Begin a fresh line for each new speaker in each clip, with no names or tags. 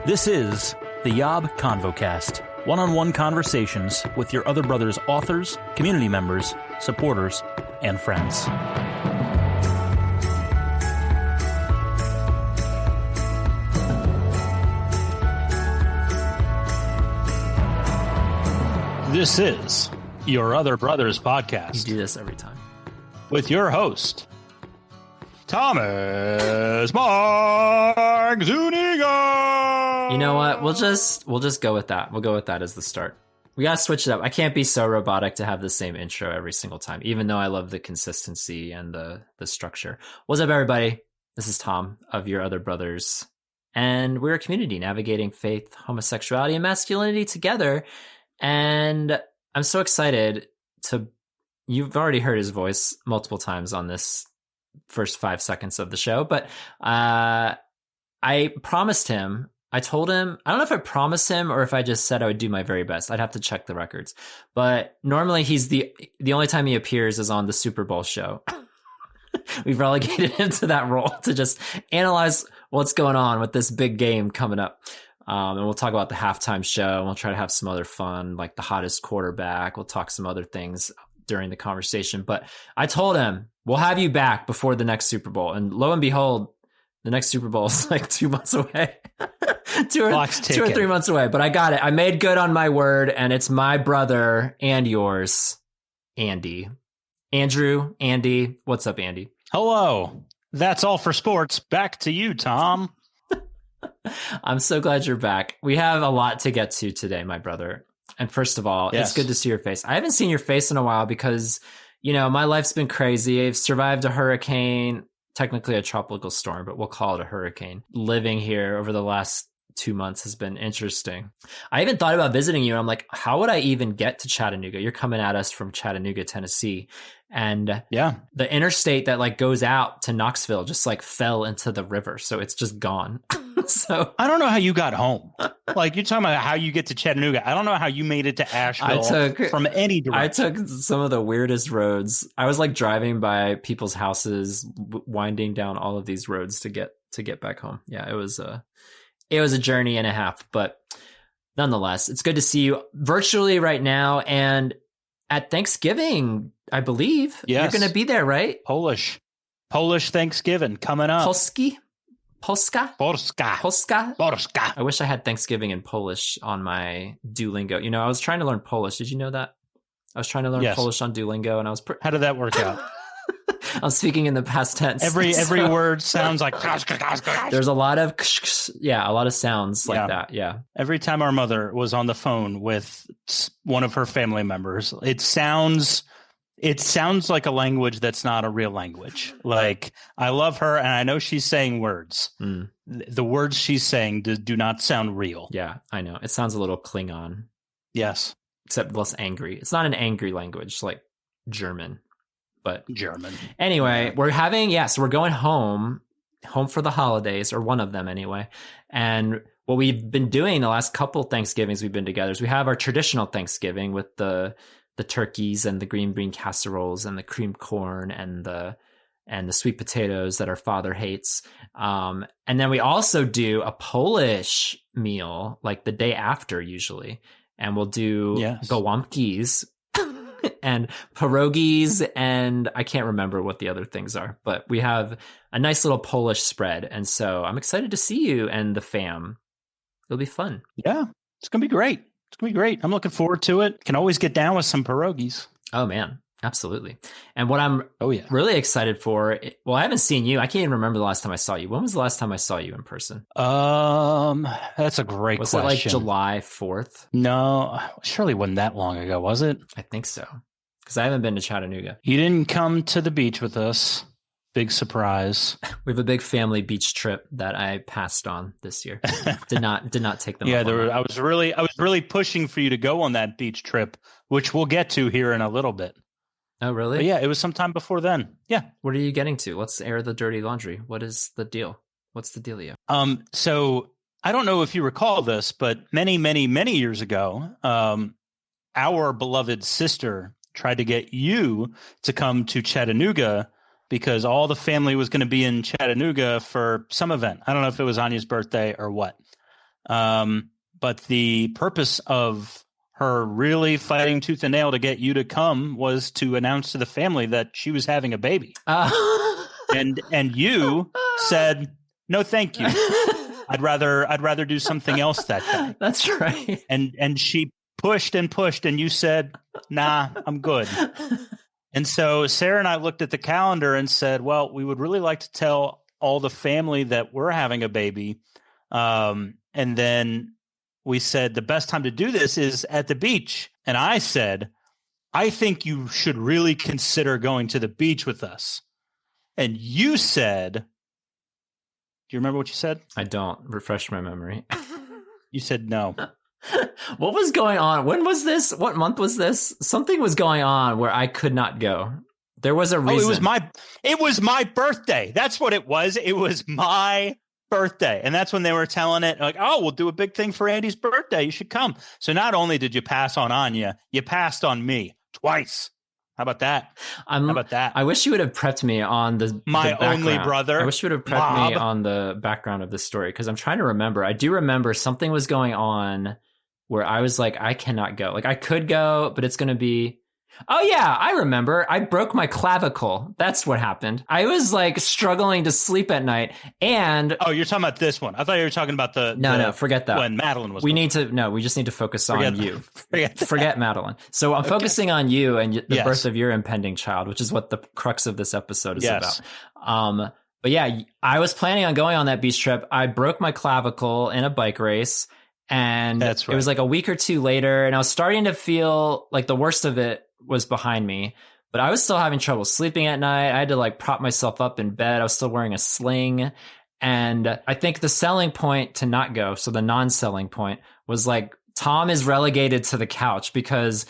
This is the YOB ConvoCast, one-on-one conversations with your other brother's authors, community members, supporters, and friends. This is your other brother's podcast.
You do this every time.
With your host, Thomas Mark Zuniga.
You know what? We'll just go with that. We'll go with that as the start. We gotta switch it up. I can't be so robotic to have the same intro every single time, even though I love the consistency and the structure. What's up, everybody? This is Tom of Your Other Brothers, and we're a community navigating faith, homosexuality, and masculinity together. And I'm so excited to. You've already heard his voice multiple times on this first 5 seconds of the show, but I promised him. I told him, I don't know if I promised him or if I just said I would do my very best. I'd have to check the records. But normally he's the only time he appears is on the Super Bowl show. We've relegated him to that role to just analyze what's going on with this big game coming up. And we'll talk about the halftime show, and we'll try to have some other fun, like the hottest quarterback. We'll talk some other things during the conversation. But I told him, we'll have you back before the next Super Bowl. And lo and behold, the next Super Bowl is like 2 months away. two or 3 months away. But I got it. I made good on my word, and it's my brother and yours, Andy. Andrew, Andy. What's up, Andy?
Hello. That's all for sports. Back to you, Tom.
I'm so glad you're back. We have a lot to get to today, my brother. And first of all, It's good to see your face. I haven't seen your face in a while because, you know, my life's been crazy. I've survived a hurricane, technically a tropical storm, but we'll call it a hurricane. Living here over the last 2 months has been interesting. I even thought about visiting you, and I'm like, how would I even get to Chattanooga? You're coming at us from Chattanooga, Tennessee. And the interstate that like goes out to Knoxville just like fell into the river. So it's just gone. So
I don't know how you got home. Like, you're talking about how you get to Chattanooga. I don't know how you made it to Asheville from any direction.
I took some of the weirdest roads. I was like driving by people's houses, winding down all of these roads to get back home. Yeah, it was a journey and a half, but nonetheless, it's good to see you virtually right now. And at Thanksgiving, I believe you're going to be there, right?
Polish Thanksgiving coming up.
Polska. I wish I had Thanksgiving in Polish on my Duolingo. You know, I was trying to learn Polish. Did you know that? I was trying to learn Polish on Duolingo, and I was...
How did that work out?
I'm speaking in the past tense.
Every word sounds like...
There's a lot of... a lot of sounds like that, yeah.
Every time our mother was on the phone with one of her family members, it sounds like a language that's not a real language. Like, I love her, and I know she's saying words. The words she's saying do not sound real.
Yeah, I know. It sounds a little Klingon.
Yes.
Except less angry. It's not an angry language like German. But
German.
Anyway, so we're going home for the holidays, or one of them anyway. And what we've been doing the last couple Thanksgivings we've been together is we have our traditional Thanksgiving with the turkeys and the green bean casseroles and the creamed corn and the sweet potatoes that our father hates. And then we also do a Polish meal like the day after usually. And we'll do gołąbkis and pierogies, and I can't remember what the other things are, but we have a nice little Polish spread. And so I'm excited to see you and the fam. It'll be fun.
Yeah, it's going to be great. I'm looking forward to it. Can always get down with some pierogies.
Oh, man. Absolutely. And what I'm really excited for, well, I haven't seen you. I can't even remember the last time I saw you. When was the last time I saw you in person?
That's a great question.
Was it like July 4th?
No, surely wasn't that long ago, was it?
I think so. Because I haven't been to Chattanooga.
You didn't come to the beach with us. Big surprise.
We have a big family beach trip that I passed on this year. Did not take them.
I was really pushing for you to go on that beach trip, which we'll get to here in a little bit.
Oh, really?
But yeah, it was sometime before then. Yeah.
What are you getting to? Let's air the dirty laundry. What is the deal? What's the dealio?
So I don't know if you recall this, but many, many, many years ago, our beloved sister tried to get you to come to Chattanooga because all the family was going to be in Chattanooga for some event. I don't know if it was Anya's birthday or what. But the purpose of her really fighting tooth and nail to get you to come was to announce to the family that she was having a baby. And you said, no, thank you. I'd rather do something else that day.
That's right.
And she pushed and pushed, and you said, nah, I'm good. And so Sarah and I looked at the calendar and said, well, we would really like to tell all the family that we're having a baby. And then we said the best time to do this is at the beach. And I said, I think you should really consider going to the beach with us. And you said, do you remember what you said?
I don't. Refresh my memory.
You said no.
What was going on? When was this? What month was this? Something was going on where I could not go. There was a reason.
Oh, it was my birthday. That's what it was. It was my birthday. And that's when they were telling it like, oh, we'll do a big thing for Andy's birthday. You should come. So not only did you pass on Anya, you passed on me twice. How about that? How about that?
I wish you would have prepped me on the
only brother.
I wish you would have prepped me on the background of the story, because I'm trying to remember. I do remember something was going on where I was like, I cannot go. Like I could go, but it's going to be. Oh yeah, I remember. I broke my clavicle. That's what happened. I was like struggling to sleep at night, and
you're talking about this one. I thought you were talking about
no, forget that.
When Madeline was.
We just need to focus on you. Forget Madeline. So I'm focusing on you and the birth of your impending child, which is what the crux of this episode is about. But yeah, I was planning on going on that beach trip. I broke my clavicle in a bike race. And It was like a week or two later, and I was starting to feel like the worst of it was behind me, but I was still having trouble sleeping at night. I had to like prop myself up in bed. I was still wearing a sling. And I think the selling point to not go, so the non-selling point, was like Tom is relegated to the couch because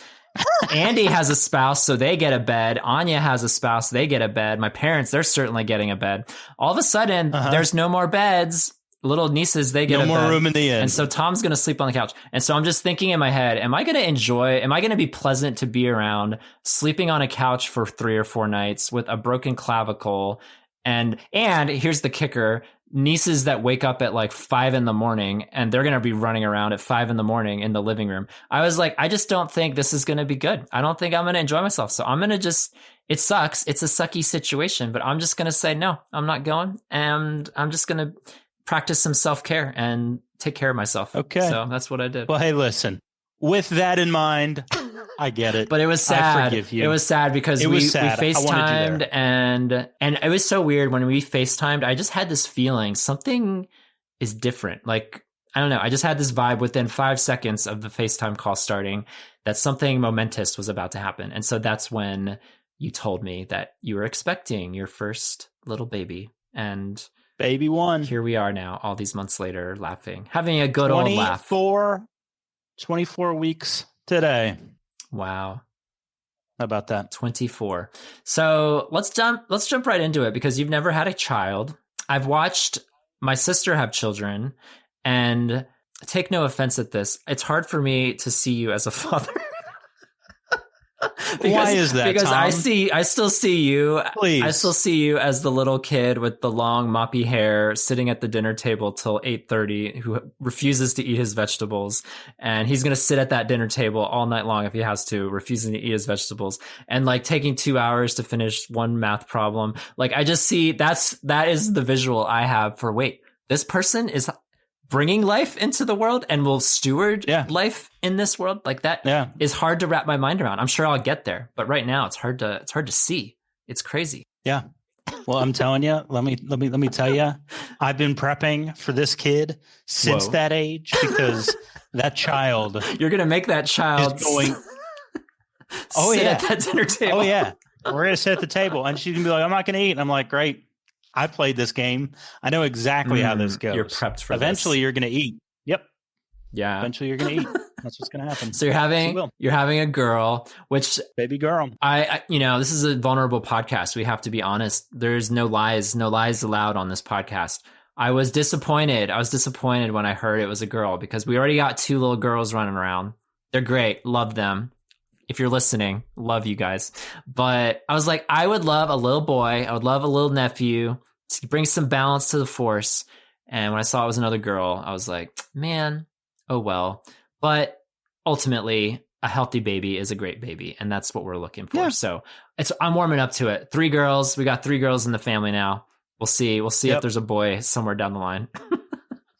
Andy has a spouse, so they get a bed. Anya has a spouse, they get a bed. My parents, they're certainly getting a bed. All of a sudden, there's no more beds. Little nieces, they get
no more
bed.
Room in the inn.
And so Tom's going to sleep on the couch. And so I'm just thinking in my head, am I going to be pleasant to be around, sleeping on a couch for 3 or 4 nights with a broken clavicle? And here's the kicker, nieces that wake up at like 5 a.m. and they're going to be running around at 5 a.m. in the living room. I was like, I just don't think this is going to be good. I don't think I'm going to enjoy myself. So I'm going to it sucks. It's a sucky situation, but I'm just going to say, no, I'm not going. And I'm just going to practice some self-care and take care of myself.
Okay.
So that's what I did.
Well, hey, listen, with that in mind, I get it.
But it was sad.
I forgive you.
It was sad because we FaceTimed and it was so weird when we FaceTimed. I just had this feeling something is different. Like, I don't know. I just had this vibe within 5 seconds of the FaceTime call starting that something momentous was about to happen. And so that's when you told me that you were expecting your first little baby. And
baby one.
Here we are now, all these months later, laughing, having a good old laugh.
24 weeks today.
Wow.
How about that?
24. So let's jump right into it, because you've never had a child. I've watched my sister have children, and take no offense at this, it's hard for me to see you as a father.
Why is that,
Because
Tom?
I still see you.
Please.
I still see you as the little kid with the long moppy hair sitting at the dinner table till 8:30, who refuses to eat his vegetables. And he's going to sit at that dinner table all night long if he has to, refusing to eat his vegetables, and like taking 2 hours to finish one math problem. Like, I just see that is the visual I have for, wait, this person is bringing life into the world and will steward life in this world. Like, that is hard to wrap my mind around. I'm sure I'll get there, but right now it's hard to see. It's crazy.
Yeah. Well, I'm telling you, let me tell you, I've been prepping for this kid since that age, because that child,
you're going to make that child
is going,
sit at that dinner table.
Oh yeah. We're going to sit at the table, and she's going to be like, I'm not going to eat. And I'm like, great. I played this game. I know exactly how this goes.
You're prepped for
Eventually,
this.
You're going to eat. Yep.
Yeah.
Eventually, you're going to eat. That's what's going to happen.
So you're having a girl, which
baby girl.
I this is a vulnerable podcast. We have to be honest. There's no lies allowed on this podcast. I was disappointed. When I heard it was a girl, because we already got 2 little girls running around. They're great. Love them. If you're listening, love you guys. But I was like, I would love a little boy. I would love a little nephew to bring some balance to the force. And when I saw it was another girl, I was like, man, oh well. But ultimately, a healthy baby is a great baby, and that's what we're looking for.
Yeah.
So I'm warming up to it. 3 girls. We got 3 girls in the family now. We'll see. We'll see if there's a boy somewhere down the line.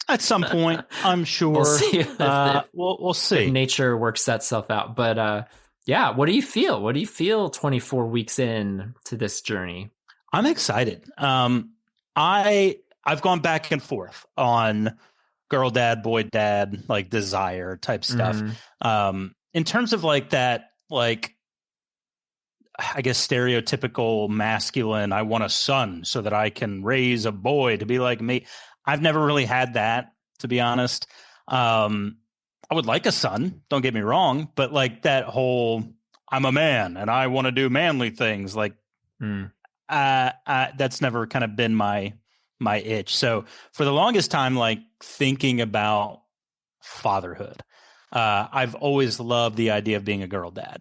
At some point, I'm sure.
We'll see.
We'll see
if nature works that stuff out. But yeah, what do you feel? What do you feel 24 weeks in to this journey?
I'm excited. I've gone back and forth on girl dad, boy dad, like desire type stuff. In terms of like that, like, I guess stereotypical masculine, I want a son so that I can raise a boy to be like me. I've never really had that, to be honest. I would like a son, don't get me wrong, but like that whole, I'm a man and I want to do manly things, like that's never kind of been my itch. So for the longest time, like thinking about fatherhood, I've always loved the idea of being a girl dad.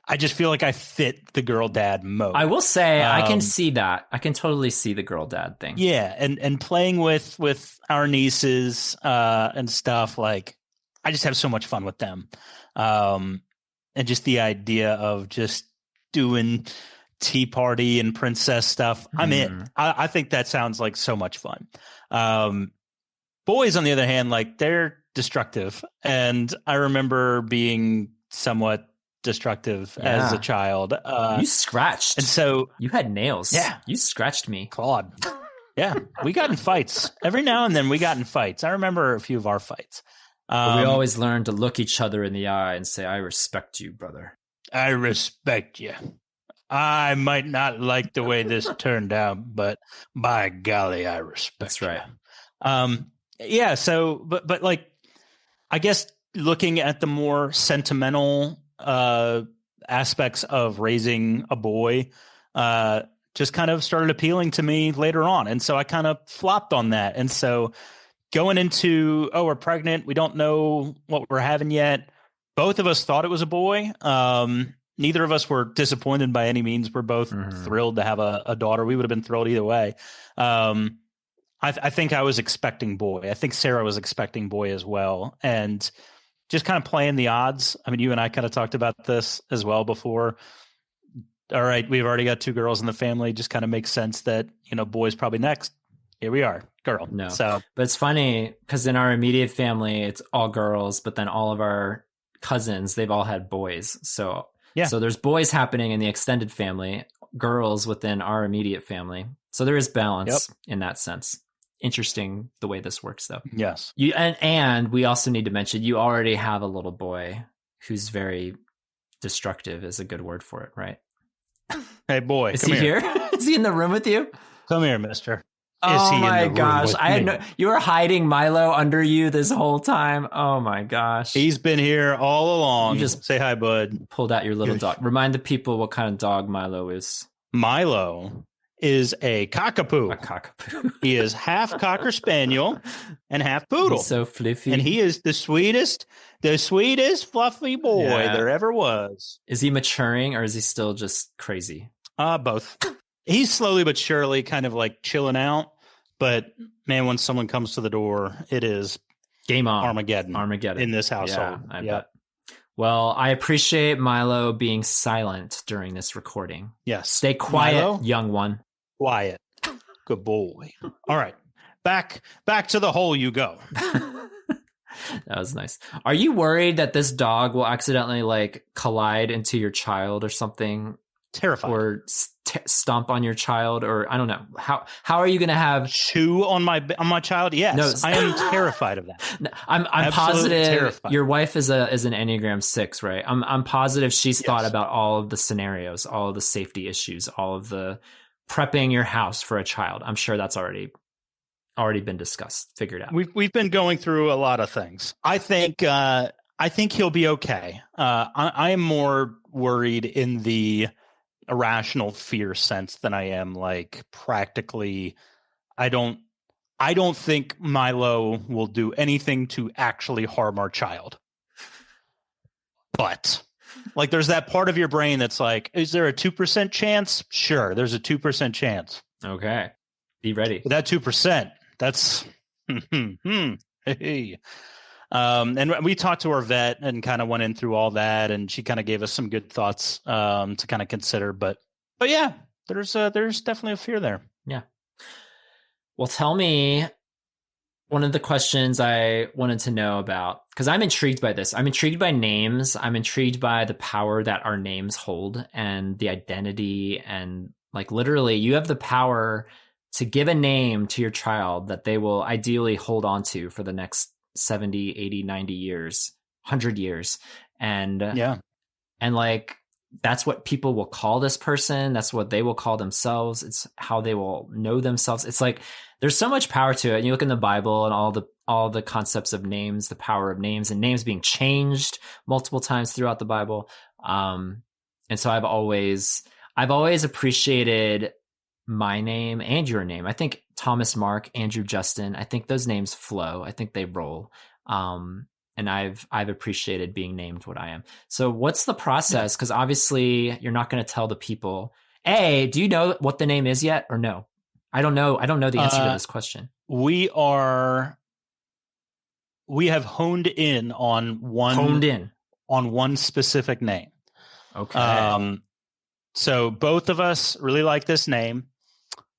I just feel like I fit the girl dad mode.
I will say I can see that. I can totally see the girl dad thing.
Yeah, and playing with our nieces and stuff, like I just have so much fun with them. And just the idea of just doing tea party and princess stuff, I'm in. I think that sounds like so much fun. Boys, on the other hand, like they're destructive. And I remember being somewhat destructive as a child.
You scratched.
And so
you had nails.
Yeah.
You scratched me.
Claude. Yeah. We got in fights. Every now and then we got in fights. I remember a few of our fights.
We always learned to look each other in the eye and say, I respect you, brother.
I respect you. I might not like the way this turned out, but by golly, I respect
That's
you.
right.
Yeah. So, but like, I guess looking at the more sentimental aspects of raising a boy just kind of started appealing to me later on. And so I kind of flopped on that. And so going into, we're pregnant, we don't know what we're having yet. Both of us thought it was a boy. Neither of us were disappointed by any means. We're both thrilled to have a daughter. We would have been thrilled either way. I think I was expecting boy. I think Sarah was expecting boy as well. And just kind of playing the odds. I mean, you and I kind of talked about this as well before. All right, we've already got 2 girls in the family. Just kind of makes sense that, boy's probably next. Here we are, girl.
No.
So,
but it's funny because in our immediate family, it's all girls, but then all of our cousins, they've all had boys. So, so there's boys happening in the extended family, girls within our immediate family. So there is balance in that sense. Interesting the way this works, though.
Yes.
And we also need to mention you already have a little boy who's very destructive is a good word for it, right?
Hey, boy.
Is he here? Is he in the room with you?
Come here, mister.
Oh my gosh. You were hiding Milo under you this whole time. Oh my gosh.
He's been here all along.
You just
say hi, bud.
Pulled out your little dog. Remind the people what kind of dog Milo is.
Milo is a cockapoo.
A cockapoo.
He is half Cocker Spaniel and half Poodle.
He's so fluffy.
And he is the sweetest fluffy boy there ever was.
Is he maturing or is he still just crazy?
Both. He's slowly but surely kind of like chilling out. But man, when someone comes to the door, it is
game on.
Armageddon in this household.
Yeah, I bet. Well, I appreciate Milo being silent during this recording.
Yes.
Stay quiet,
Milo?
young one.
Quiet. Good boy. All right. Back to the hole you go.
That was nice. Are you worried that this dog will accidentally like collide into your child or something?
Terrified.
Or stomp on your child, or I don't know. How are you going to have
chew on my child? Yes, no, I am terrified of that.
I'm positive terrified. Your wife is an Enneagram 6, right? I'm positive she's thought about all of the scenarios, all of the safety issues, all of the prepping your house for a child. I'm sure that's already been discussed, figured out.
We've been going through a lot of things. I think he'll be okay. I am more worried in the irrational fear sense than I am like practically. I don't think Milo will do anything to actually harm our child. But like there's that part of your brain that's like, is there a 2% chance? Sure, there's a 2% chance.
Okay. Be ready.
With that 2%, that's hey. And we talked to our vet and kind of went in through all that, and she kind of gave us some good thoughts to kind of consider. But yeah, there's definitely a fear there.
Yeah. Well, tell me one of the questions I wanted to know about, because I'm intrigued by this. I'm intrigued by names. I'm intrigued by the power that our names hold and the identity. And like literally, you have the power to give a name to your child that they will ideally hold on to for the next 70, 80, 90 years, 100 years. And
yeah.
And like, that's what people will call this person. That's what they will call themselves. It's how they will know themselves. It's like, there's so much power to it. And you look in the Bible and all the concepts of names, the power of names, and names being changed multiple times throughout the Bible. And so I've always appreciated my name and your name. I think Thomas, Mark, Andrew, Justin, I think those names flow. I think they roll. And I've appreciated being named what I am. So what's the process? Because obviously you're not going to tell the people, do you know what the name is yet or no? I don't know the answer to this question.
We have honed in on one specific name.
Okay.
So both of us really like this name.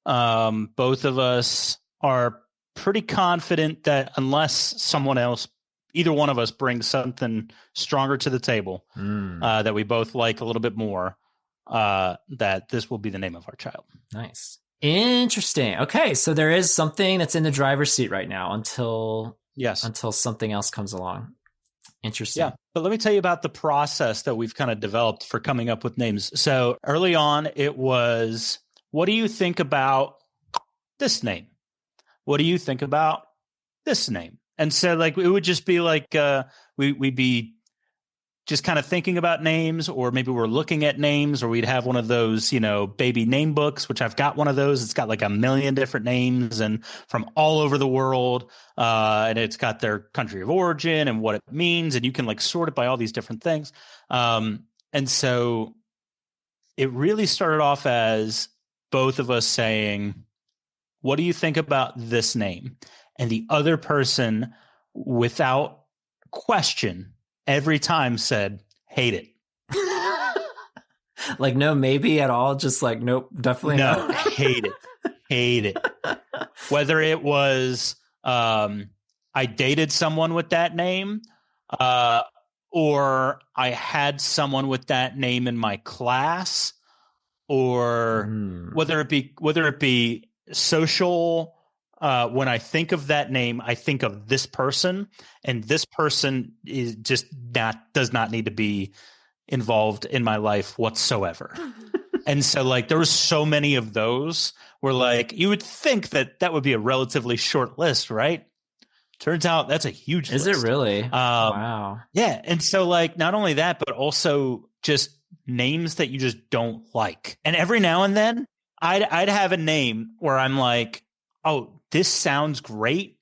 Both of us are pretty confident that unless either one of us brings something stronger to the table, that we both like a little bit more, that this will be the name of our child.
Nice. Interesting. Okay. So there is something that's in the driver's seat right now until something else comes along. Interesting.
Yeah. But let me tell you about the process that we've kind of developed for coming up with names. So early on, it was, what do you think about this name? What do you think about this name? And so like, it would just be like, we'd be just kind of thinking about names, or maybe we're looking at names, or we'd have one of those, baby name books, which I've got one of those. It's got like 1 million different names and from all over the world. And it's got their country of origin and what it means. And you can like sort it by all these different things. And so it really started off as both of us saying, what do you think about this name? And the other person, without question, every time said, hate it.
Like, no, maybe at all. Just like, nope, definitely
no.
Not.
Hate it. Whether it was I dated someone with that name, or I had someone with that name in my class, or whether it be social. When I think of that name, I think of this person, and this person does not need to be involved in my life whatsoever. And so like, there was so many of those where like, you would think that would be a relatively short list, right? Turns out that's a huge list.
Is it really? Wow.
Yeah. And so like, not only that, but also just names that you just don't like. And every now and then I'd have a name where I'm like, oh, this sounds great.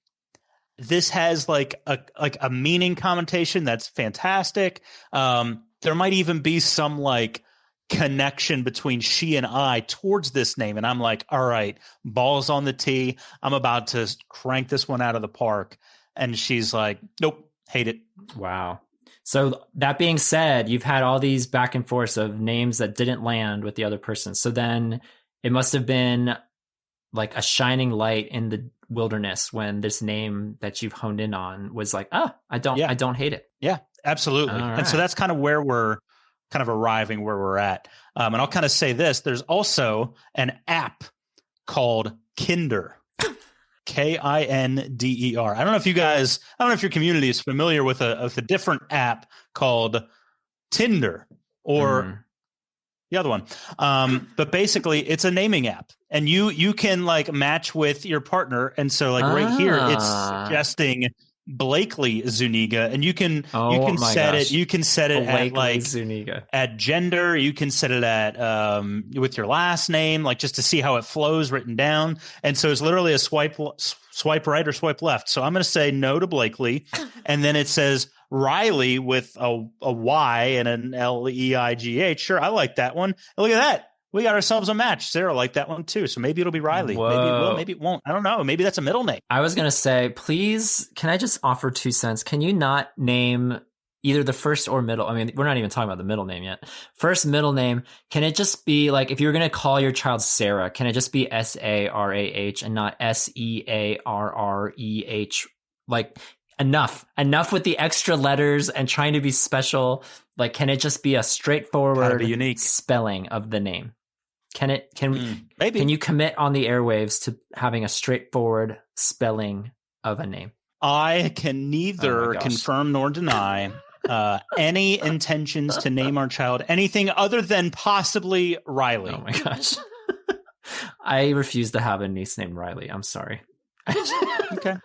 This has like a meaning connotation that's fantastic. There might even be some like connection between she and I towards this name. And I'm like, all right, balls on the tee. I'm about to crank this one out of the park. And she's like, nope, hate it.
Wow. So that being said, you've had all these back and forths of names that didn't land with the other person. So then it must have been like a shining light in the wilderness when this name that you've honed in on was like, I don't hate it.
Yeah, absolutely.
All right.
And so that's kind of where we're kind of arriving where we're at. And I'll kind of say this, there's also an app called Kinder, Kinder. I don't know if your community is familiar with a different app called Tinder or the other one. But basically it's a naming app, and you can like match with your partner. And so like right here, it's suggesting Blakely Zuniga, and you can set it at like
Zuniga.
At gender. You can set it at with your last name, like just to see how it flows written down. And so it's literally a swipe right or swipe left. So I'm going to say no to Blakely, and then it says Riley with a Y and an Leigh. Sure, I like that one. And look at that. We got ourselves a match. Sarah liked that one too. So maybe it'll be Riley.
Whoa.
Maybe it will. Maybe it won't. I don't know. Maybe that's a middle name.
I was going to say, please, can I just offer 2 cents? Can you not name either the first or middle? I mean, we're not even talking about the middle name yet. First, middle name. Can it just be like, if you're going to call your child Sarah, can it just be Sarah and not Searreh? Like, enough with the extra letters and trying to be special. Like, can it just be a straightforward
unique
spelling of the name? Maybe. Can you commit on the airwaves to having a straightforward spelling of a name?
I can neither confirm nor deny any intentions to name our child anything other than possibly Riley.
Oh my gosh. I refuse to have a niece named Riley. I'm sorry.
Okay.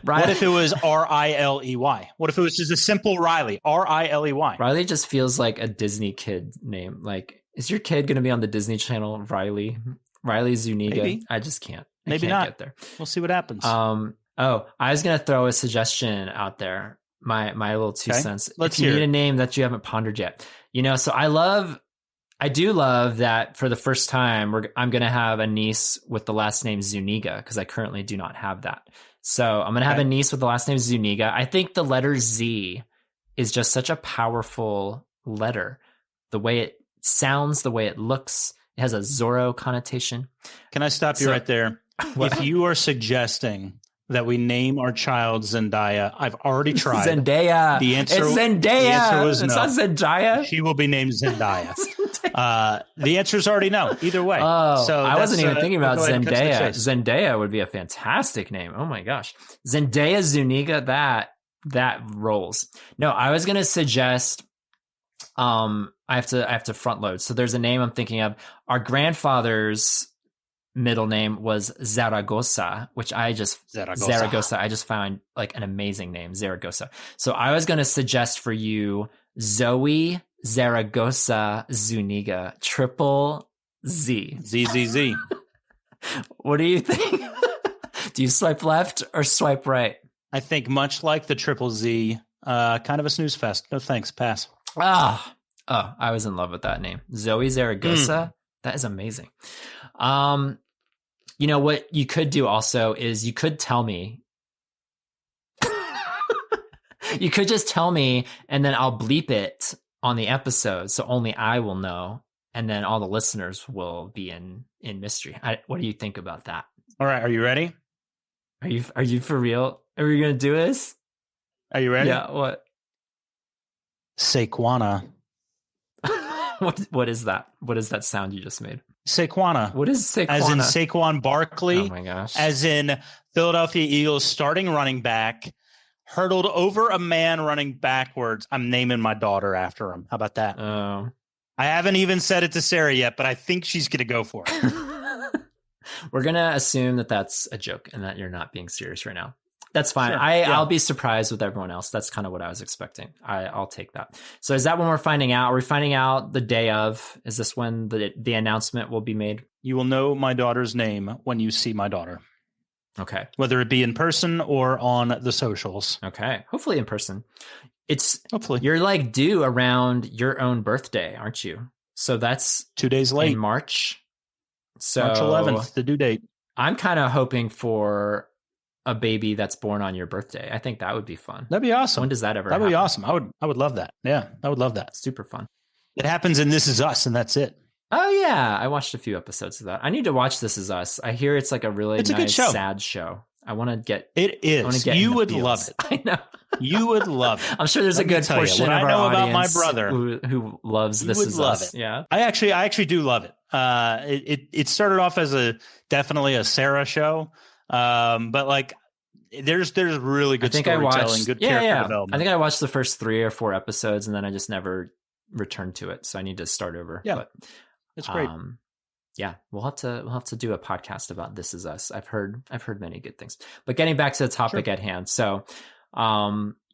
Riley.
What if it was Riley? What if it was just a simple Riley? Riley.
Riley just feels like a Disney kid name. Like, is your kid going to be on the Disney Channel? Riley Zuniga?
Maybe.
I just can't.
Maybe
can't
not.
Get there.
We'll see what happens.
I was going to throw a suggestion out there. My little 2 cents.
Let's
if you
hear
need
it.
a name that you haven't pondered yet, so I do love that for the first time I'm going to have a niece with the last name Zuniga, because I currently do not have that. So I'm going to have a niece with the last name Zuniga. I think the letter Z is just such a powerful letter. The way it sounds, the way it looks, it has a Zorro connotation.
Can I stop you right there? If you are suggesting that we name our child Zendaya, I've already tried.
Zendaya.
The answer,
it's Zendaya.
The answer was
it's
no.
not Zendaya.
She will be named Zendaya. The answer is already no. Either way.
Oh,
so
I wasn't even thinking about Zendaya.
Zendaya.
Zendaya would be a fantastic name. Oh my gosh. Zendaya Zuniga, that rolls. No, I was gonna suggest I have to front load. So there's a name I'm thinking of. Our grandfather's middle name was Zaragoza, which Zaragoza I just found like an amazing name, Zaragoza. So I was going to suggest for you Zoe Zaragoza Zuniga, triple Z.
ZZZ.
What do you think? Do you swipe left or swipe right?
I think much like the triple Z, kind of a snooze fest. No thanks, pass.
Oh, I was in love with that name. Zoe Zaragoza. That is amazing. What you could do also is you could tell me. You could just tell me, and then I'll bleep it on the episode, so only I will know, and then all the listeners will be in mystery. What do you think about that?
All right, are you ready?
Are you for real? Are we gonna do this?
Are you ready?
Yeah. What?
Saquana.
What is that? What is that sound you just made?
Saquana.
What is Saquana?
As in Saquon Barkley.
Oh my gosh.
As in Philadelphia Eagles starting running back, hurdled over a man running backwards. I'm naming my daughter after him. How about that?
Oh.
I haven't even said it to Sarah yet, but I think she's going to go for it.
We're going to assume that that's a joke and that you're not being serious right now. That's fine.
Sure.
I'll be surprised with everyone else. That's kind of what I was expecting. I'll take that. So is that when we're finding out? Are we finding out the day of? Is this when the announcement will be made?
You will know my daughter's name when you see my daughter.
Okay.
Whether it be in person or on the socials.
Okay. Hopefully in person.
Hopefully.
You're like due around your own birthday, aren't you? So that's
2 days late.
in March. So
March 11th, the due date.
I'm kind of hoping for a baby that's born on your birthday. I think that would be fun.
That'd be awesome.
When does that ever
That would
happen?
be awesome. I would love that. Yeah, I would love that.
Super fun.
It happens in This Is Us, and that's it.
Oh yeah, I watched a few episodes of that. I need to watch This Is Us. I hear it's like a really
It's a
nice,
good show.
sad show. I want to get.
It is. You would love it.
I know.
You would love it.
I'm sure there's a good portion of our audience who loves This Is Us. Yeah,
I actually do love it. It started off as definitely a Sarah show, but like there's really good storytelling, good character development.
I think I watched the first 3 or 4 episodes and then I just never returned to it. So I need to start over.
Yeah,
but,
it's great.
Yeah, we'll have to do a podcast about This Is Us. I've heard many good things. But getting back to the topic at hand. So,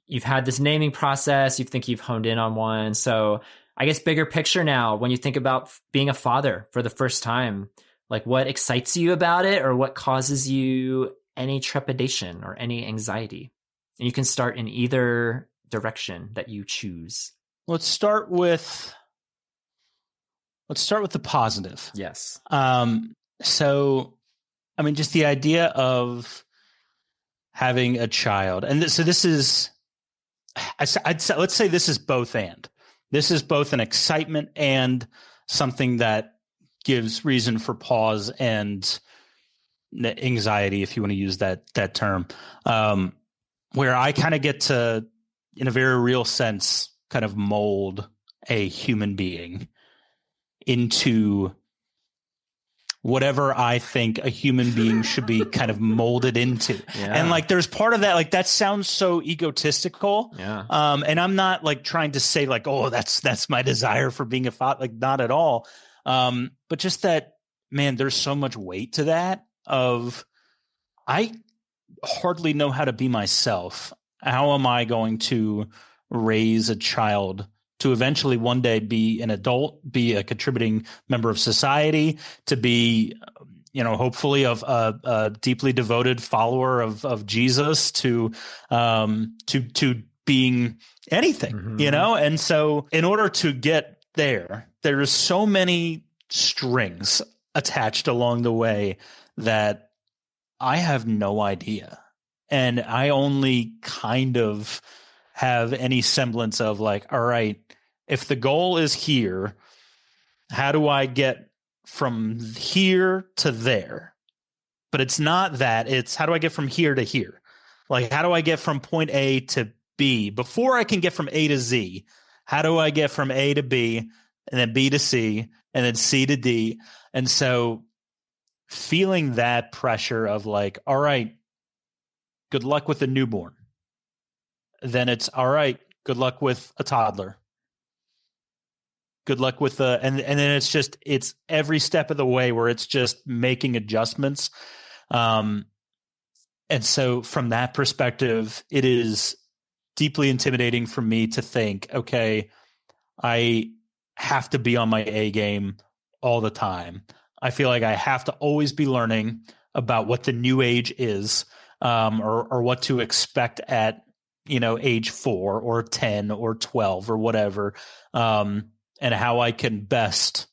you've had this naming process. You think you've honed in on one. So, I guess bigger picture now, when you think about being a father for the first time, like what excites you about it, or what causes you any trepidation or any anxiety? And you can start in either direction that you choose.
Let's start with let's start with the positive.
Yes.
So, I mean, just the idea of having a child, and so this is, let's say this is both and. This is both an excitement and something that gives reason for pause and anxiety, if you want to use that term, where I kind of get to, in a very real sense, kind of mold a human being into whatever I think a human being should be kind of molded into.
Yeah.
And like, there's part of that, like, that sounds so egotistical.
Yeah.
And I'm not like trying to say like, oh, that's my desire for being a father, like, not at all. But just that, man, there's so much weight to that of, I hardly know how to be myself. How am I going to raise a child to eventually one day be an adult, be a contributing member of society, to be, hopefully a deeply devoted follower of Jesus, to being anything, And so in order to get there's so many strings attached along the way that I have no idea. And I only kind of have any semblance of like, all right, if the goal is here, how do I get from here to there? But it's not that. It's how do I get from here to here? Like, how do I get from point A to B? Before I can get from A to Z, how do I get from A to B, and then B to C, and then C to D? And so feeling that pressure of like, all right, good luck with a newborn. Then it's all right, good luck with a toddler. Good luck with and then it's every step of the way where it's just making adjustments. And so from that perspective, it is deeply intimidating for me to think, okay, I have to be on my A game all the time. I feel like I have to always be learning about what the new age is, or what to expect at, age 4 or 10 or 12 or whatever. And how I can best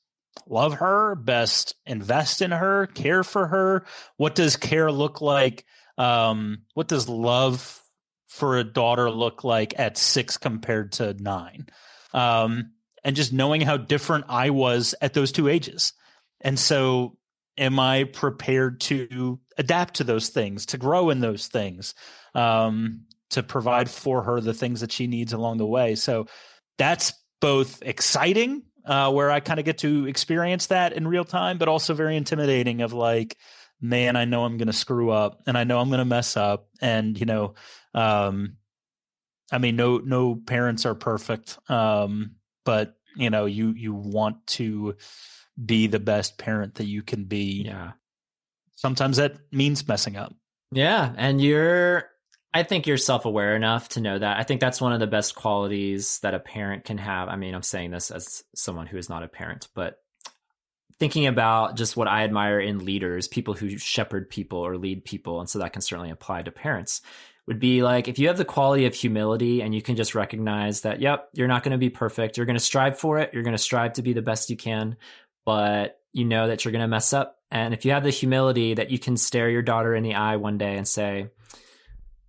love her, best invest in her, care for her. What does care look like? What does love for a daughter look like at 6 compared to 9? And just knowing how different I was at those 2 ages. And so am I prepared to adapt to those things, to grow in those things, to provide for her the things that she needs along the way? So that's both exciting, where I kind of get to experience that in real time, but also very intimidating of like, man, I know I'm going to screw up and I know I'm going to mess up. And, I mean, no parents are perfect. But you want to be the best parent that you can be.
Yeah.
Sometimes that means messing up.
Yeah. And I think you're self-aware enough to know that. I think that's one of the best qualities that a parent can have. I mean, I'm saying this as someone who is not a parent, but thinking about just what I admire in leaders, people who shepherd people or lead people, and so that can certainly apply to parents, would be like, if you have the quality of humility and you can just recognize that, yep, you're not going to be perfect. You're going to strive for it. You're going to strive to be the best you can, but you know that you're going to mess up. And if you have the humility that you can stare your daughter in the eye one day and say,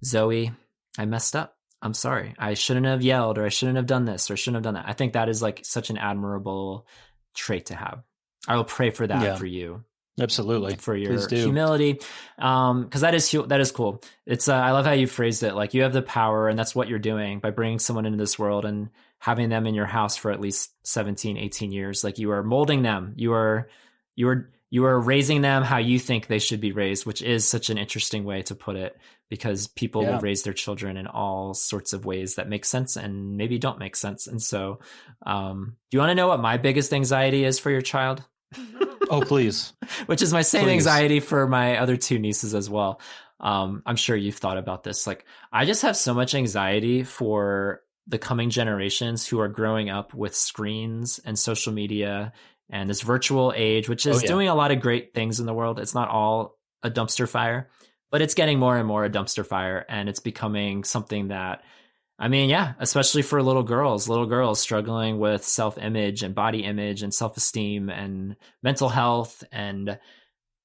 Zoe, I messed up. I'm sorry. I shouldn't have yelled, or I shouldn't have done this, or shouldn't have done that. I think that is like such an admirable trait to have. I will pray for that for you.
Absolutely.
For your humility. Cause that is cool. It's, I love how you phrased it. Like, you have the power, and that's what you're doing by bringing someone into this world and having them in your house for at least 17, 18 years. Like, you are molding them. You are raising them how you think they should be raised, which is such an interesting way to put it, because people will raise their children in all sorts of ways that make sense and maybe don't make sense. And so, do you want to know what my biggest anxiety is for your child?
Oh, please.
Which is my same anxiety for my other 2 nieces as well. I'm sure you've thought about this. Like, I just have so much anxiety for the coming generations who are growing up with screens and social media and this virtual age, which is doing a lot of great things in the world. It's not all a dumpster fire, but it's getting more and more a dumpster fire. And it's becoming something that I mean, yeah, especially for little girls struggling with self-image and body image and self-esteem and mental health and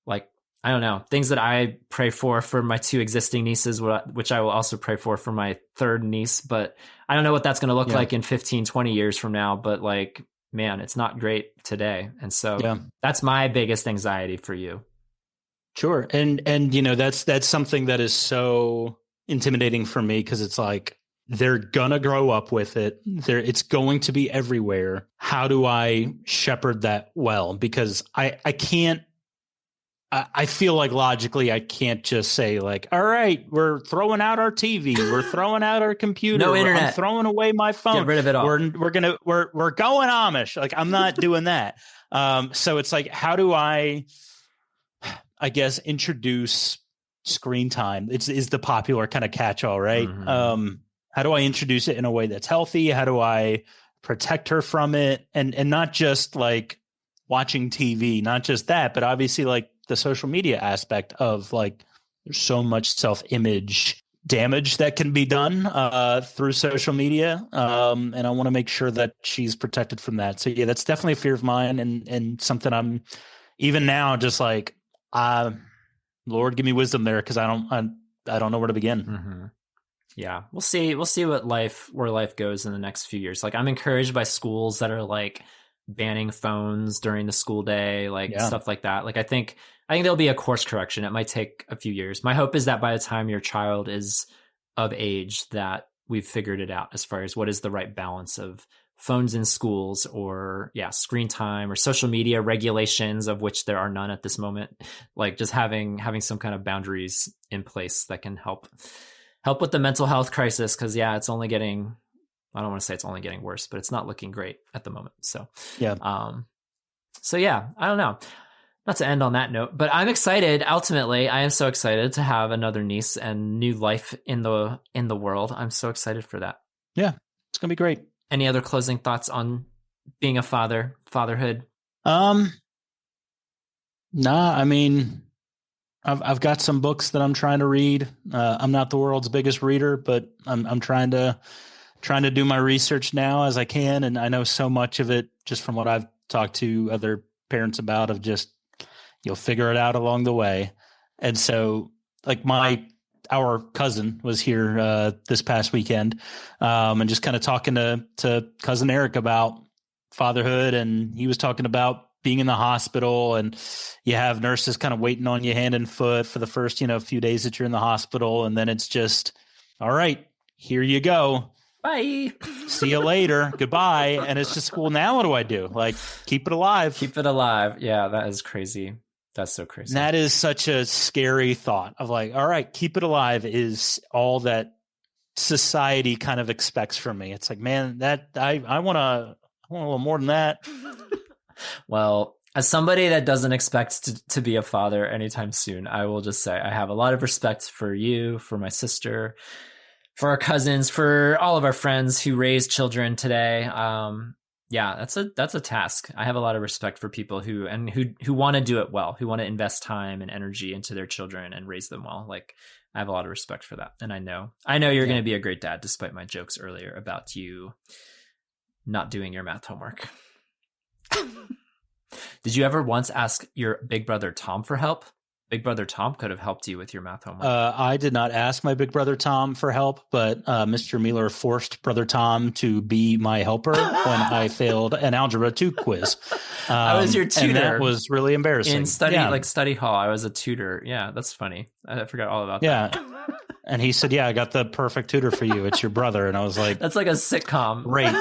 like, I don't know, things that I pray for my two existing nieces, which I will also pray for my third niece. But I don't know what that's going to look like in 15, 20 years from now. But like, man, it's not great today. And so that's my biggest anxiety for you.
Sure. And you know, that's something that is so intimidating for me, because it's like, they're gonna grow up with it. It's going to be everywhere. How do I shepherd that well? Because I can't. I feel like logically I can't just say like, all right, we're throwing out our TV, we're throwing out our computer,
no internet,
I'm throwing away my phone,
get rid of it all.
We're going Amish. Like, I'm not doing that. So it's like, how do I guess introduce screen time? Is the popular kind of catch-all, right? Mm-hmm. How do I introduce it in a way that's healthy? How do I protect her from it? And not just like watching TV, not just that, but obviously like the social media aspect of like, there's so much self-image damage that can be done through social media. And I want to make sure that she's protected from that. So yeah, that's definitely a fear of mine, and something I'm even now just like, Lord, give me wisdom there, because I don't know where to begin.
Mm-hmm. Yeah, we'll see where life goes in the next few years. Like, I'm encouraged by schools that are like banning phones during the school day, like stuff like that. Like, I think there'll be a course correction. It might take a few years. My hope is that by the time your child is of age, that we've figured it out as far as what is the right balance of phones in schools, or screen time, or social media regulations, of which there are none at this moment. Like, just having some kind of boundaries in place that can help with the mental health crisis. Because it's only getting, I don't want to say it's only getting worse, but it's not looking great at the moment. So I don't know, not to end on that note, but I'm excited. Ultimately, I am so excited to have another niece and new life in the world. I'm so excited for that.
Yeah, it's gonna be great.
Any other closing thoughts on being a fatherhood?
Nah, I mean, I've got some books that I'm trying to read. I'm not the world's biggest reader, but I'm trying to do my research now as I can. And I know so much of it just from what I've talked to other parents about, of just, you'll figure it out along the way. And so like our cousin was here this past weekend, and just kind of talking to cousin Eric about fatherhood. And he was talking about being in the hospital, and you have nurses kind of waiting on you hand and foot for the first, few days that you're in the hospital. And then it's just, all right, here you go.
Bye.
See you later. Goodbye. And it's just, well, now what do I do? Like, keep it alive.
Keep it alive. Yeah, that is crazy. That's so crazy.
And that is such a scary thought of like, all right, keep it alive is all that society kind of expects from me. It's like, man, that I want a little more than that.
Well, as somebody that doesn't expect to be a father anytime soon, I will just say I have a lot of respect for you, for my sister, for our cousins, for all of our friends who raise children today. That's a task. I have a lot of respect for people who want to do it well, who want to invest time and energy into their children and raise them well. Like, I have a lot of respect for that. And I know you're going to be a great dad, despite my jokes earlier about you not doing your math homework. Did you ever once ask your big brother Tom for help? Big brother Tom could have helped you with your math homework.
I did not ask my big brother Tom for help, but Mr. Mueller forced brother Tom to be my helper when I failed an Algebra 2 quiz.
I was your tutor.
And that was really embarrassing.
In study hall, I was a tutor. Yeah, that's funny. I forgot all about that.
Yeah. And he said, I got the perfect tutor for you. It's your brother. And I was like,
that's like a sitcom.
Great.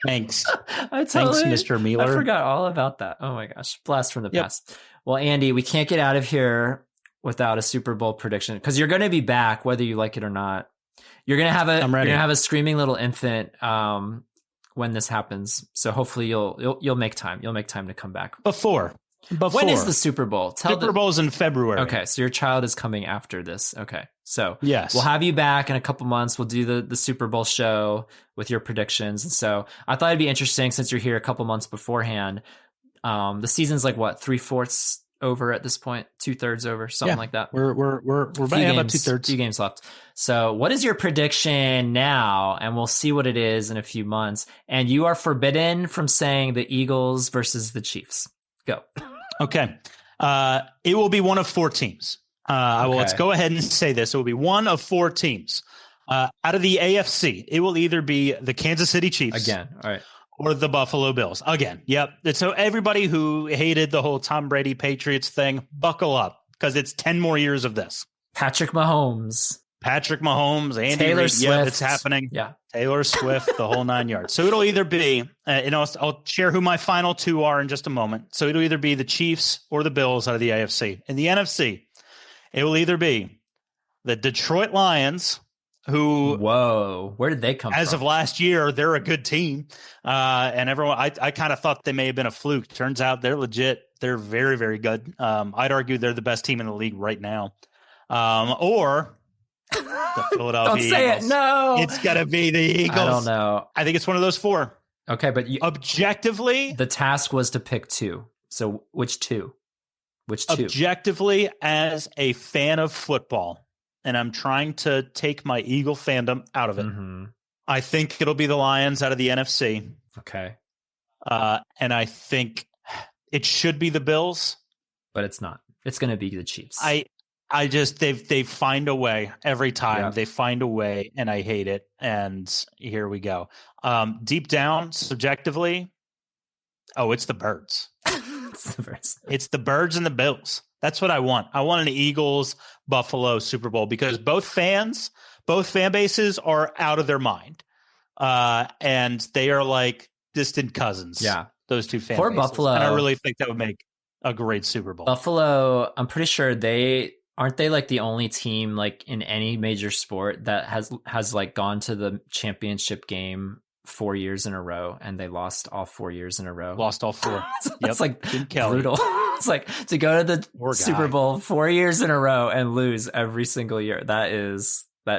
Thanks.
Thanks,
Mr. Mueller.
I forgot all about that. Oh my gosh. Blast from the past. Well, Andy, we can't get out of here without a Super Bowl prediction, because you're going to be back whether you like it or not. You're going to have a screaming little infant when this happens. So hopefully you'll make time. You'll make time to come back.
Before.
When is the Super Bowl?
Super Bowl's in February.
Okay, so your child is coming after this. Okay, so
yes,
we'll have you back in a couple months. We'll do the Super Bowl show with your predictions. And so I thought it'd be interesting, since you're here a couple months beforehand. The season's like what, 3/4 over at this point, 2/3 over, something like that.
We're about 2/3.
Few games left. So, what is your prediction now? And we'll see what it is in a few months. And you are forbidden from saying the Eagles versus the Chiefs. Go.
Okay. It will be one of 4 teams. Let's go ahead and say this. It will be one of 4 teams. Out of the AFC, it will either be the Kansas City Chiefs
Again. All right.
or the Buffalo Bills. Again. Yep. So everybody who hated the whole Tom Brady Patriots thing, buckle up because it's 10 more years of this.
Patrick Mahomes,
Andy
Taylor
Reid.
Swift.
Yeah, it's happening.
Yeah.
Taylor Swift, the whole 9 yards. So it'll either be, I'll share who my final 2 are in just a moment. So it'll either be the Chiefs or the Bills out of the AFC. In the NFC, it will either be the Detroit Lions, who,
whoa, where did they come from?
As of last year, they're a good team. And everyone, I kind of thought they may have been a fluke. Turns out they're legit. They're very, very good. I'd argue they're the best team in the league right now. Or the Philadelphia
Don't say
Eagles.
it. No,
it's gonna be the Eagles.
I don't know.
I think it's one of those 4.
Okay, but
objectively,
the task was to pick 2. So which 2? Which 2?
Objectively, as a fan of football, and I'm trying to take my Eagle fandom out of it.
Mm-hmm.
I think it'll be the Lions out of the NFC.
Okay.
And I think it should be the Bills,
but it's not. It's going to be the Chiefs.
I just they find a way every time.
Yep.
They find a way, and I hate it. And here we go. Deep down, subjectively, it's the Birds.
It's the Birds.
It's the Birds and the Bills. That's what I want. I want an Eagles Buffalo Super Bowl because both fan bases are out of their mind, and they are like distant cousins.
Yeah,
those 2 fan
Poor
bases.
Buffalo.
And I really think that would make a great Super Bowl.
Buffalo, I'm pretty sure aren't they like the only team like in any major sport that has like gone to the championship game 4 years in a row, and they lost all 4 years in a row.
Lost all 4.
That's like brutal. It's like to go to the Super Bowl 4 years in a row and lose every single year. That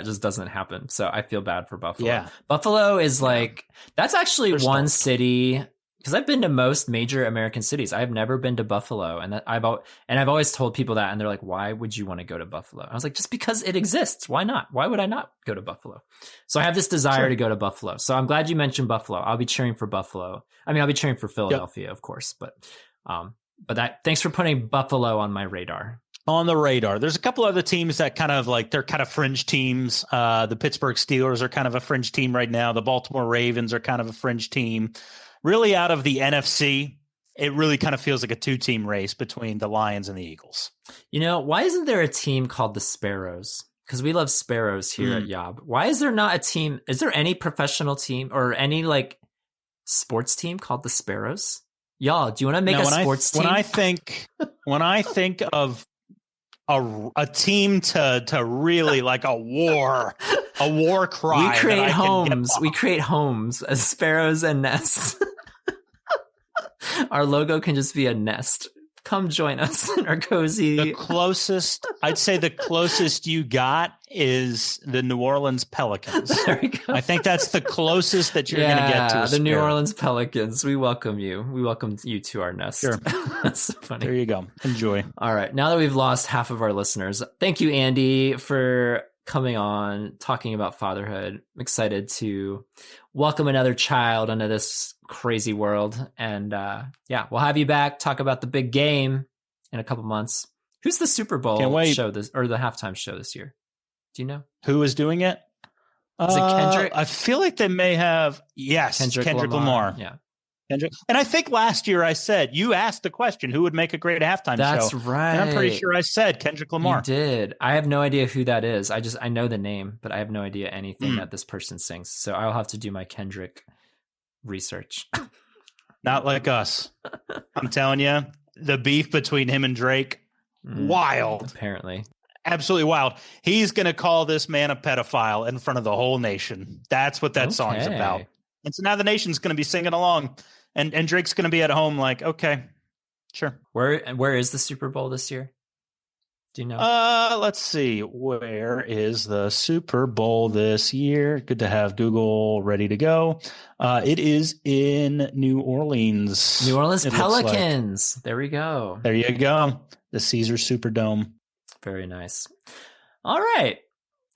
just doesn't happen. So I feel bad for Buffalo.
Yeah.
Buffalo is like, that's actually one city, because I've been to most major American cities. I've never been to Buffalo, and I've always told people that, and they're like, "Why would you want to go to Buffalo?" I was like, "Just because it exists. Why not? Why would I not go to Buffalo?" So I have this desire to go to Buffalo. So I'm glad you mentioned Buffalo. I'll be cheering for Buffalo. I mean, I'll be cheering for Philadelphia, of course, but thanks for putting Buffalo on my radar.
On the radar. There's a couple other teams that they're kind of fringe teams. The Pittsburgh Steelers are kind of a fringe team right now. The Baltimore Ravens are kind of a fringe team. Really, out of the NFC, it really kind of feels like a 2-team race between the Lions and the Eagles.
Why isn't there a team called the Sparrows? Because we love Sparrows here at YOB. Why is there not a team? Is there any professional team or any like sports team called the Sparrows? Y'all, do you want to make a sports team?
When I think of a team to really like a war cry.
We create homes as sparrows and nests. Our logo can just be a nest. Come join us in our cozy.
I'd say the closest you got is the New Orleans Pelicans.
There we go.
I think that's the closest that you're going to get to a
the New Orleans Pelicans. We welcome you. We welcome you to our nest.
Sure.
That's so funny.
There you go. Enjoy.
All right. Now that we've lost half of our listeners, thank you, Andy, for coming on, talking about fatherhood. I'm excited to welcome another child into this crazy world. And we'll have you back, talk about the big game in a couple months. Who's the Super Bowl show or the halftime show this year? Do you know?
Who is doing it?
Is it Kendrick?
I feel like they may have. Yes, Kendrick Lamar.
Yeah.
Kendrick. And I think last year I said, you asked the question, who would make a great halftime show?
That's right.
And I'm pretty sure I said Kendrick Lamar.
You did. I have no idea who that is. I know the name, but I have no idea anything that this person sings. So I'll have to do my Kendrick research.
Not like us. I'm telling you, the beef between him and Drake, wild.
Apparently.
Absolutely wild. He's going to call this man a pedophile in front of the whole nation. That's what that song is about. And so now the nation's going to be singing along. And Drake's going to be at home like, okay, sure.
Where is the Super Bowl this year? Do you know?
Let's see. Where is the Super Bowl this year? Good to have Google ready to go. It is in New Orleans.
New Orleans
it looks like.
Pelicans. There we go.
There you go. The Caesar Superdome.
Very nice. All right.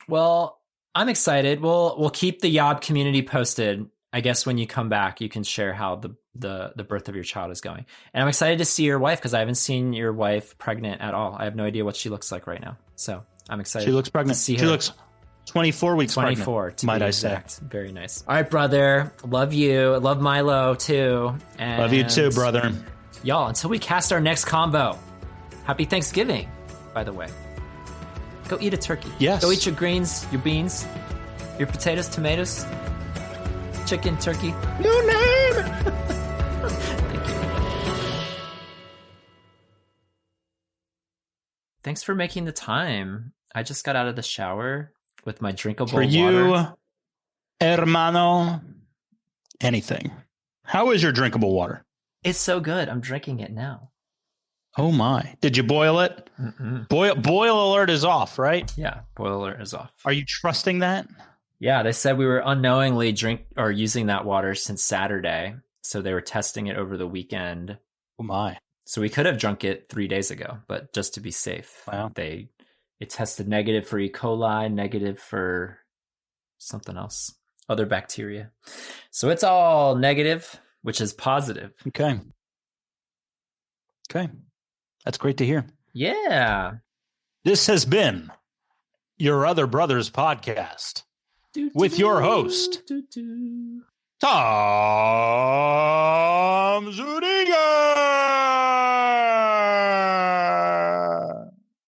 Well, I'm excited. We'll keep the YOB community posted. I guess when you come back, you can share how the birth of your child is going. And I'm excited to see your wife because I haven't seen your wife pregnant at all. I have no idea what she looks like right now. So I'm excited.
She looks pregnant.
To see her.
She looks 24 weeks
24,
pregnant, might I say.
Very nice. All right, brother. Love you. Love Milo, too. And
love you, too, brother.
Y'all, until we cast our next combo, happy Thanksgiving, by the way. Go eat a turkey.
Yes.
Go eat your greens, your beans, your potatoes, tomatoes, chicken, turkey.
You name it.
Thank you. Thanks for making the time. I just got out of the shower with my drinkable
For you,
water.
hermano, anything. How is your drinkable water?
It's so good. I'm drinking it now.
Oh my. Did you boil it?
Mm-mm.
Boil alert is off, right?
Yeah, boil alert is off.
Are you trusting that?
Yeah, they said we were unknowingly using that water since Saturday. So they were testing it over the weekend.
Oh my.
So we could have drunk it 3 days ago, but just to be safe.
Wow.
It tested negative for E. coli, negative for something else, other bacteria. So it's all negative, which is positive.
Okay. That's great to hear.
Yeah.
This has been Your Other Brothers podcast with your host, Todd